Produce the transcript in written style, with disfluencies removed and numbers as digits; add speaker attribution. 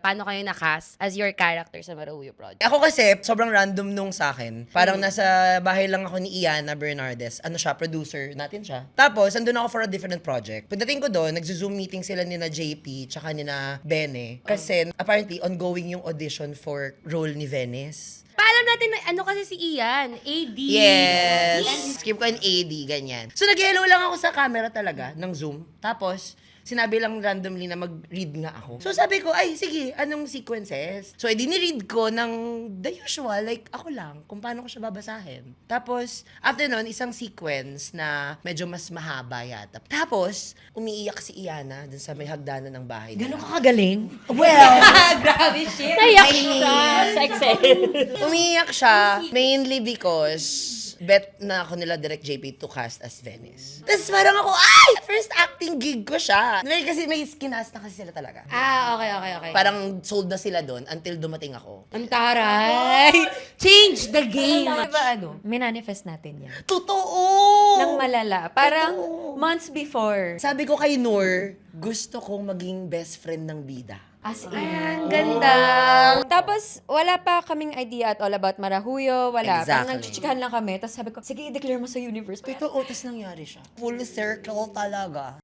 Speaker 1: paano kayo na-cast as your character sa Marahuyo Project?
Speaker 2: Ako kasi, sobrang random nung sa akin. Parang nasa bahay lang ako ni Iana Bernardes. Ano siya, producer natin siya. Tapos, andun ako for a different project. Pagdating ko doon, nagzo-zoom meeting sila ni na JP, tsaka ni na Bene. Kasi, apparently, ongoing yung audition for role ni Venice.
Speaker 1: Paalam natin na ano kasi si Ian, AD.
Speaker 2: Yes. Skip ko yung AD, ganyan. So, nag-hello lang ako sa camera talaga, ng Zoom. Tapos, sinabi lang randomly na mag-read nga ako. So, sabi ko, ay, sige, anong sequences? So, edi ni-read ko ng the usual, like, ako lang, kung paano ko siya babasahin. Tapos, after nun, isang sequence na medyo mas mahaba yata. Tapos, umiiyak si Iana dun sa may hagdanan ng bahay nila.
Speaker 3: Gano'n ka kagaling?
Speaker 2: Well,
Speaker 3: Grabe, shit.
Speaker 1: Naiyak siya sa Excel.
Speaker 2: umiiyak siya mainly because bet na ako nila Direct JP to cast as Venice. Tapos parang ako, ay! First acting gig ko siya. Kasi may skinas na kasi sila talaga.
Speaker 1: Okay.
Speaker 2: Parang sold na sila doon until dumating ako.
Speaker 3: Ang taray! Change the game! Diba ano, minanifest natin yan.
Speaker 2: Totoo!
Speaker 3: Nang malala. Parang months before.
Speaker 2: Sabi ko kay Noor, gusto kong maging best friend ng bida.
Speaker 3: As in.
Speaker 1: Ang ganda.
Speaker 3: Tapos, wala pa kaming idea at all about Marahuyo. Wala. Parang
Speaker 2: Exactly.
Speaker 3: nagchichikahan lang kami. Tapos sabi ko, sige, i-declare mo sa universe.
Speaker 2: Totoo, tas nangyari siya. Full circle talaga.